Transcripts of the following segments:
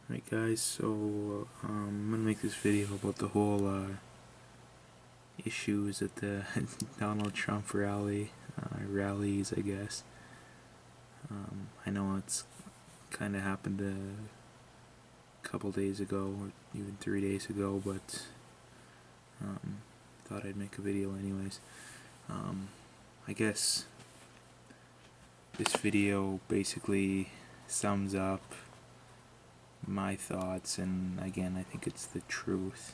Right guys, so I'm gonna make this video about the whole issues at the Donald Trump rallies, I guess. I know it's kind of happened a couple days ago, or even 3 days ago, but thought I'd make a video anyways. I guess this video basically sums up my thoughts, and again, I think it's the truth.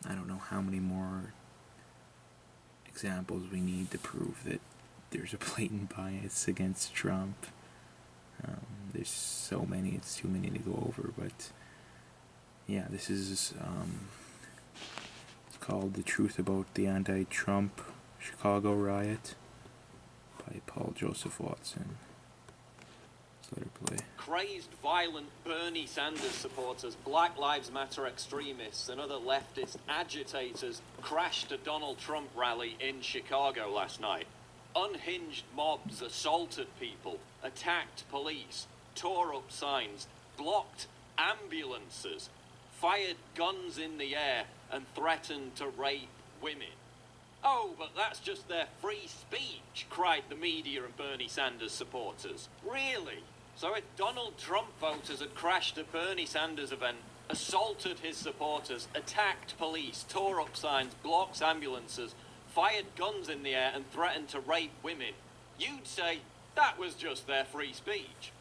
I don't know how many more examples we need to prove that there's a blatant bias against Trump. There's so many, it's too many to go over, but yeah, this is it's called The Truth About the Anti-Trump Chicago Riot by Paul Joseph Watson. Let's let her play. Crazed, violent Bernie Sanders supporters, Black Lives Matter extremists, and other leftist agitators crashed a Donald Trump rally in Chicago last night. Unhinged mobs assaulted people, attacked police, tore up signs, blocked ambulances, fired guns in the air, and threatened to rape women. Oh, but that's just their free speech, cried the media and Bernie Sanders supporters. Really? So if Donald Trump voters had crashed a Bernie Sanders event, assaulted his supporters, attacked police, tore up signs, blocked ambulances, fired guns in the air and threatened to rape women, you'd say that was just their free speech.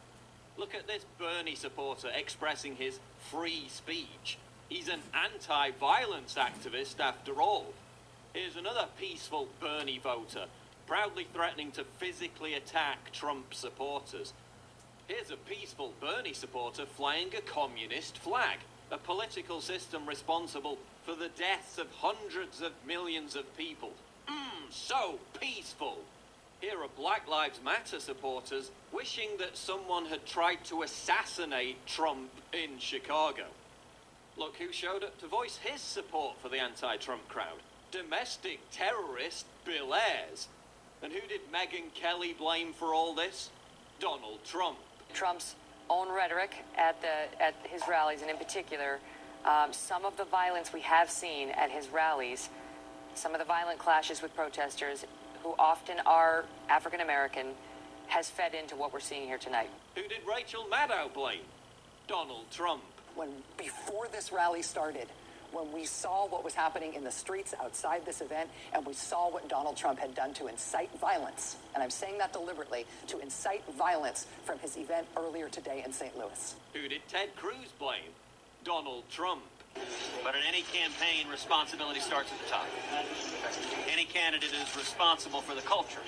Look at this Bernie supporter expressing his free speech. He's an anti-violence activist after all. Here's another peaceful Bernie voter, proudly threatening to physically attack Trump supporters. Here's a peaceful Bernie supporter flying a communist flag, a political system responsible for the deaths of hundreds of millions of people. So peaceful. Here are Black Lives Matter supporters wishing that someone had tried to assassinate Trump in Chicago. Look who showed up to voice his support for the anti-Trump crowd. Domestic terrorist Bill Ayers. And who did Megyn Kelly blame for all this? Donald Trump. Trump's own rhetoric at his rallies, and in particular, some of the violence we have seen at his rallies, some of the violent clashes with protesters, who often are African American, has fed into what we're seeing here tonight. Who did Rachel Maddow blame? Donald Trump. Before this rally started, when we saw what was happening in the streets outside this event, and we saw what Donald Trump had done to incite violence, and I'm saying that deliberately, to incite violence from his event earlier today in St. Louis. Who did Ted Cruz blame? Donald Trump. But in any campaign, responsibility starts at the top. Any candidate is responsible for the culture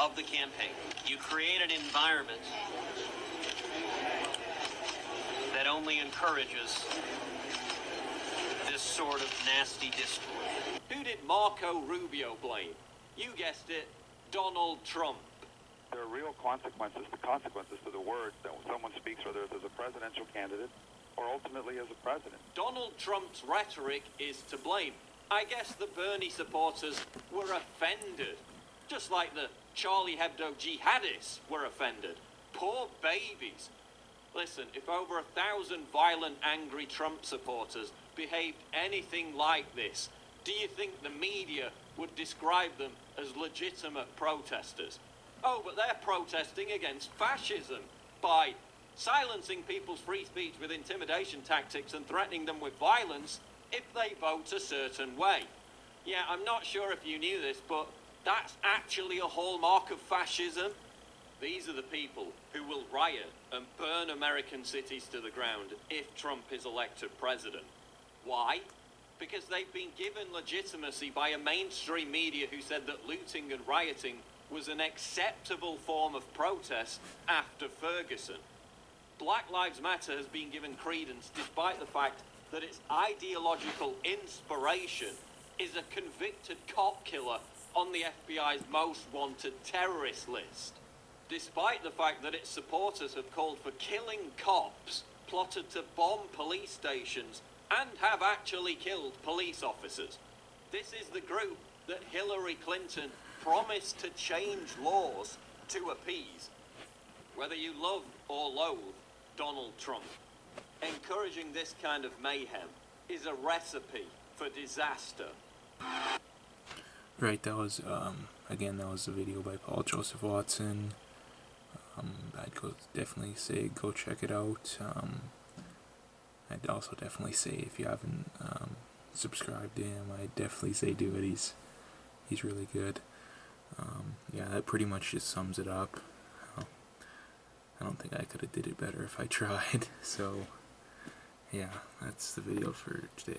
of the campaign. You create an environment that only encourages this sort of nasty discourse. Who did Marco Rubio blame? You guessed it, Donald Trump. There are real consequences to the words that someone speaks, whether it's as a presidential candidate or ultimately as a president. Donald Trump's rhetoric is to blame. I guess the Bernie supporters were offended, just like the Charlie Hebdo jihadists were offended. Poor babies. Listen, if over 1,000 violent, angry Trump supporters behaved anything like this, do you think the media would describe them as legitimate protesters? Oh, but they're protesting against fascism by silencing people's free speech with intimidation tactics and threatening them with violence if they vote a certain way. Yeah, I'm not sure if you knew this, but that's actually a hallmark of fascism. These are the people who will riot and burn American cities to the ground if Trump is elected president. Why? Because they've been given legitimacy by a mainstream media who said that looting and rioting was an acceptable form of protest after Ferguson. Black Lives Matter has been given credence despite the fact that its ideological inspiration is a convicted cop killer on the FBI's most wanted terrorist list. Despite the fact that its supporters have called for killing cops, plotted to bomb police stations, and have actually killed police officers. This is the group that Hillary Clinton promised to change laws to appease. whether you love or loathe Donald Trump, encouraging this kind of mayhem is a recipe for disaster. Right, that was, again, that was a video by Paul Joseph Watson. I'd definitely say go check it out. I'd also definitely say if you haven't subscribed to him, I'd definitely say do it. He's really good. Yeah, that pretty much just sums it up. I don't think I could have did it better if I tried. So, yeah, that's the video for today.